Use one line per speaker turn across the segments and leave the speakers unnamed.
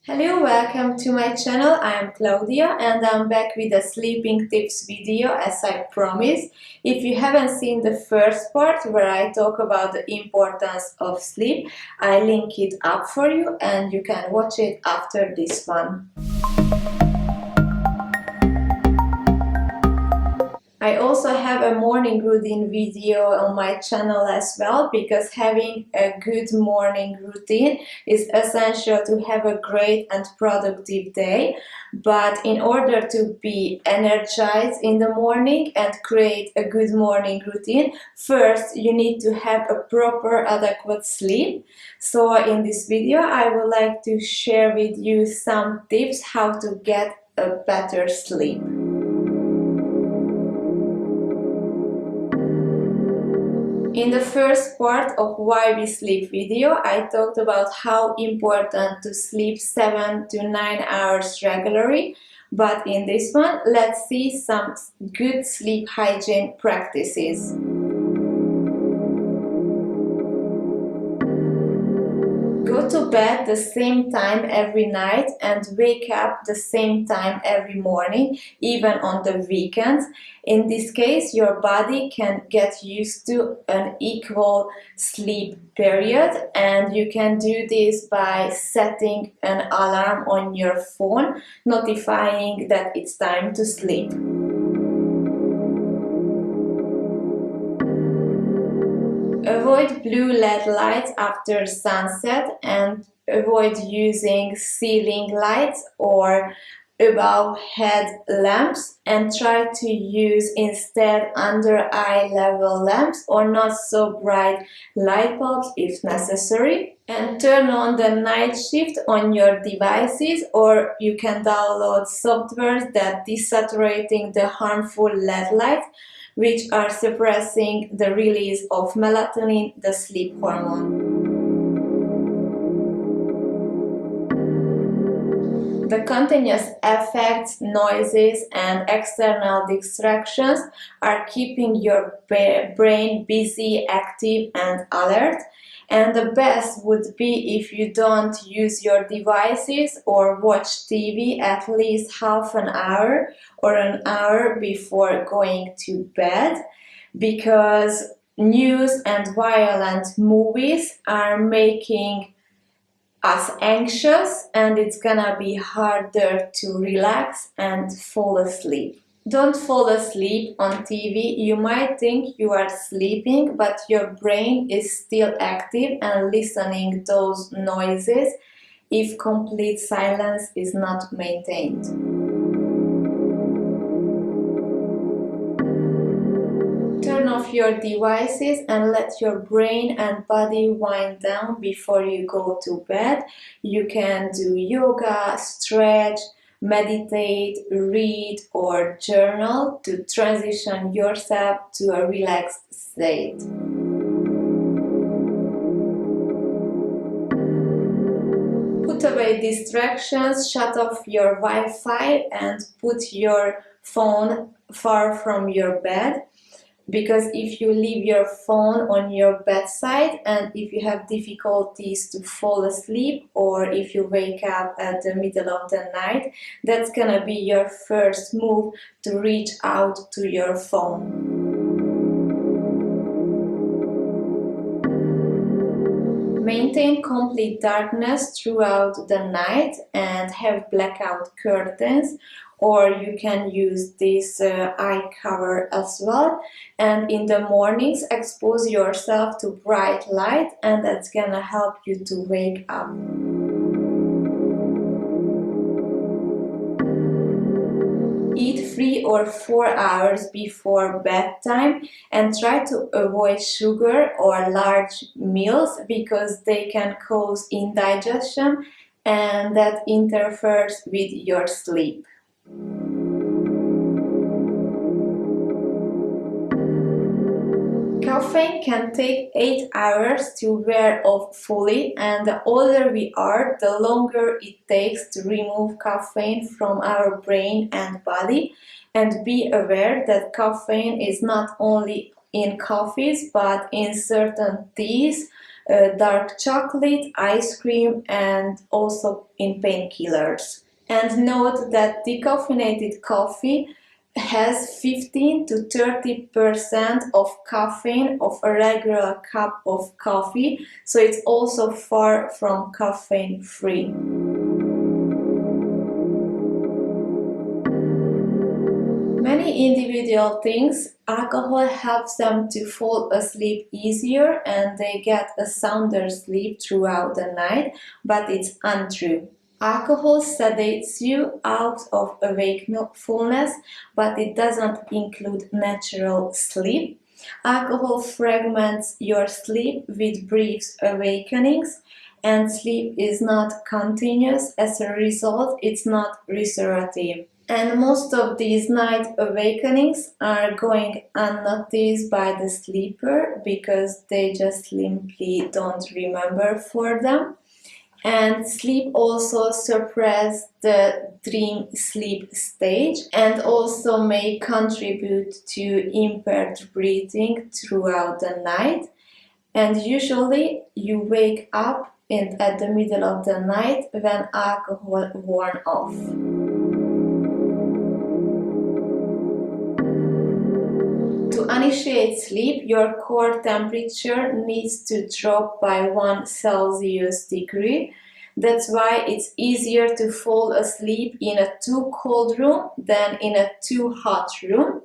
Hello, welcome to my channel. I am Claudia and I'm back with a sleeping tips video as I promised. If you haven't seen the first part where I talk about the importance of sleep, I link it up for you and you can watch it after this one. I also have a morning routine video on my channel as well, because having a good morning routine is essential to have a great and productive day. But in order to be energized in the morning and create a good morning routine, first you need to have a proper adequate sleep. So in this video I would like to share with you some tips how to get a better sleep. In the first part of Why We Sleep video, I talked about how important to sleep 7 to 9 hours regularly, but in this one, let's see some good sleep hygiene practices. Go to bed the same time every night and wake up the same time every morning, even on the weekends. In this case, your body can get used to an equal sleep period, and you can do this by setting an alarm on your phone, notifying that it's time to sleep. Avoid blue LED lights after sunset and avoid using ceiling lights or above head lamps, and try to use instead under eye level lamps or not so bright light bulbs if necessary. And turn on the night shift on your devices, or you can download software that desaturating the harmful LED lights, which are suppressing the release of melatonin, the sleep hormone. The continuous effects, noises, and external distractions are keeping your brain busy, active, and alert. And the best would be if you don't use your devices or watch TV at least half an hour or an hour before going to bed, because news and violent movies are making us anxious, and it's gonna be harder to relax and fall asleep. Don't fall asleep on TV. You might think you are sleeping, but your brain is still active and listening those noises if complete silence is not maintained. Turn off your devices and let your brain and body wind down before you go to bed. You can do yoga, stretch, meditate, read, or journal to transition yourself to a relaxed state. Put away distractions, shut off your Wi-Fi, and put your phone far from your bed. Because if you leave your phone on your bedside and if you have difficulties to fall asleep, or if you wake up at the middle of the night, that's gonna be your first move to reach out to your phone. Maintain complete darkness throughout the night and have blackout curtains, or you can use this eye cover as well. And in the mornings, expose yourself to bright light, and that's gonna help you to wake up. Eat 3 or 4 hours before bedtime and try to avoid sugar or large meals, because they can cause indigestion and that interferes with your sleep. Caffeine can take 8 hours to wear off fully, and the older we are, the longer it takes to remove caffeine from our brain and body. And be aware that caffeine is not only in coffees but in certain teas, dark chocolate, ice cream, and also in painkillers. And note that decaffeinated coffee has 15 to 30% of caffeine of a regular cup of coffee, so it's also far from caffeine free. Many individual things, alcohol helps them to fall asleep easier and they get a sounder sleep throughout the night, but it's untrue. Alcohol sedates you out of wakefulness, but it doesn't include natural sleep. Alcohol fragments your sleep with brief awakenings, and sleep is not continuous. As a result, it's not restorative. And most of these night awakenings are going unnoticed by the sleeper because they just simply don't remember for them. And sleep also suppresses the dream sleep stage and also may contribute to impaired breathing throughout the night. And usually you wake up at the middle of the night when alcohol worn off. To initiate sleep, your core temperature needs to drop by 1 Celsius degree. That's why it's easier to fall asleep in a too cold room than in a too hot room.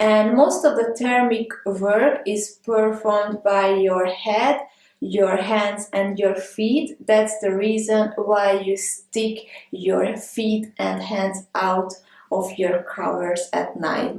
And most of the thermic work is performed by your head, your hands and your feet. That's the reason why you stick your feet and hands out of your covers at night.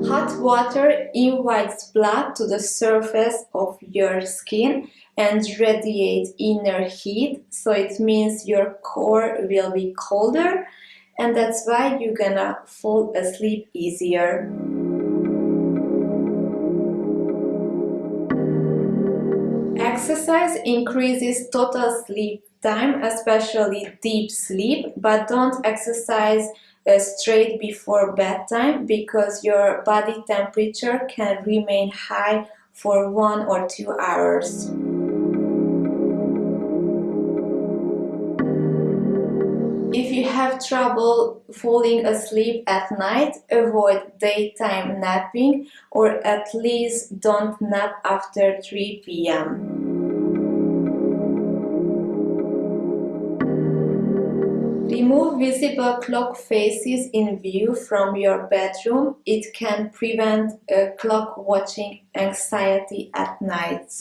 Hot water invites blood to the surface of your skin and radiates inner heat, so it means your core will be colder, and that's why you're gonna fall asleep easier. Exercise increases total sleep time, especially deep sleep, but don't exercise straight before bedtime because your body temperature can remain high for 1 or 2 hours. If you have trouble falling asleep at night, avoid daytime napping or at least don't nap after 3 p.m. Remove visible clock faces in view from your bedroom. It can prevent clock watching anxiety at night.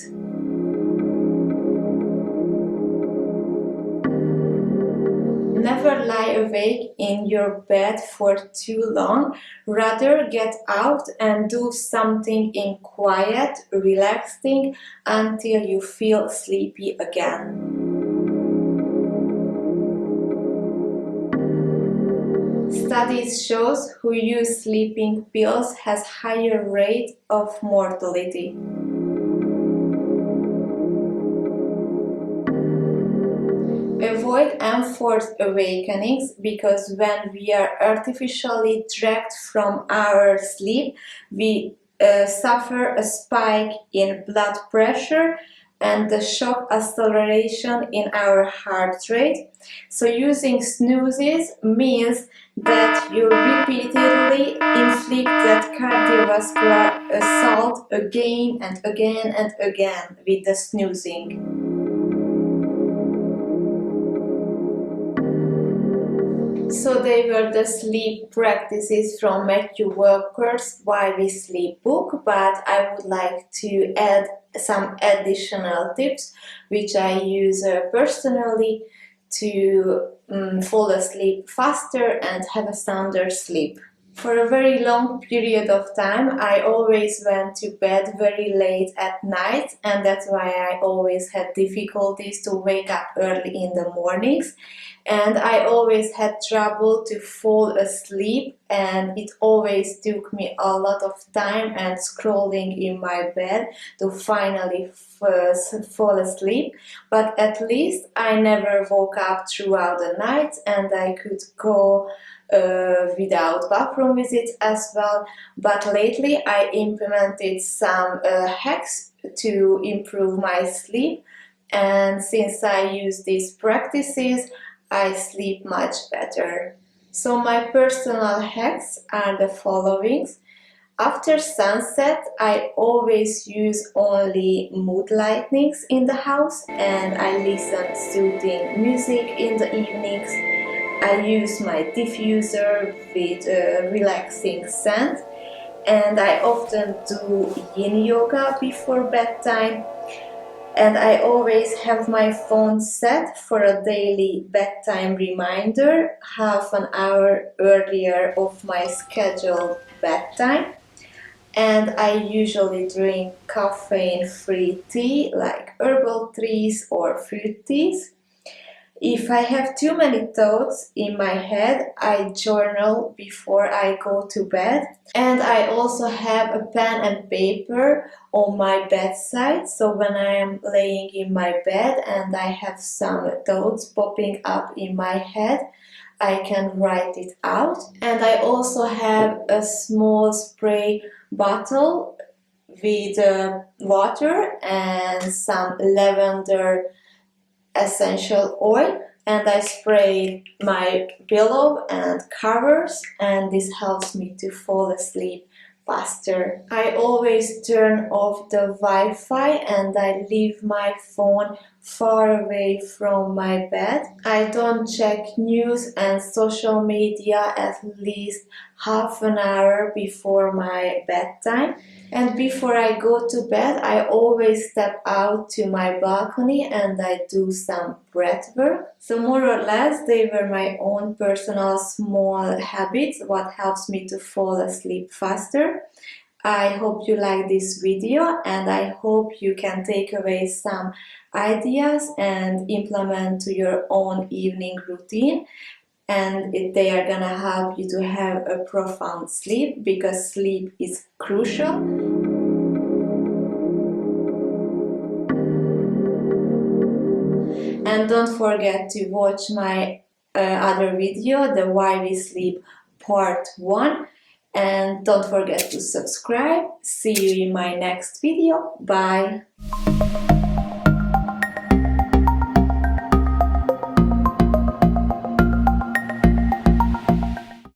Never lie awake in your bed for too long. Rather get out and do something in quiet, relaxing until you feel sleepy again. Studies shows who use sleeping pills has higher rate of mortality. Avoid enforced awakenings because when we are artificially dragged from our sleep, we suffer a spike in blood pressure and the shock acceleration in our heart rate. So using snoozes means that you repeatedly inflict that cardiovascular assault again and again and again with the snoozing. So they were the sleep practices from Matthew Walker's Why We Sleep book, but I would like to add some additional tips which I use personally to fall asleep faster and have a sounder sleep. For a very long period of time, I always went to bed very late at night, and that's why I always had difficulties to wake up early in the mornings. And I always had trouble to fall asleep, and it always took me a lot of time and scrolling in my bed to finally fall asleep. But at least I never woke up throughout the night, and I could go without bathroom visits as well. But lately I implemented some hacks to improve my sleep, and since I use these practices, I sleep much better. So my personal hacks are the following. After sunset, I always use only mood lightnings in the house, and I listen soothing music in the evenings. I use my diffuser with a relaxing scent, and I often do yin yoga before bedtime. And I always have my phone set for a daily bedtime reminder, half an hour earlier of my scheduled bedtime. And I usually drink caffeine-free tea like herbal teas or fruit teas. If I have too many thoughts in my head, I journal before I go to bed. And I also have a pen and paper on my bedside, so when I am laying in my bed and I have some thoughts popping up in my head, I can write it out. And I also have a small spray bottle with water and some lavender essential oil, and I spray my pillow and covers, and this helps me to fall asleep faster. I always turn off the Wi-Fi and I leave my phone far away from my bed. I don't check news and social media at least half an hour before my bedtime. And before I go to bed, I always step out to my balcony and I do some breath work. So more or less, they were my own personal small habits, what helps me to fall asleep faster. I hope you like this video, and I hope you can take away some ideas and implement to your own evening routine, and they are gonna help you to have a profound sleep, because sleep is crucial. And don't forget to watch my other video, the Why We Sleep Part 1. And don't forget to subscribe. See you in my next video. Bye.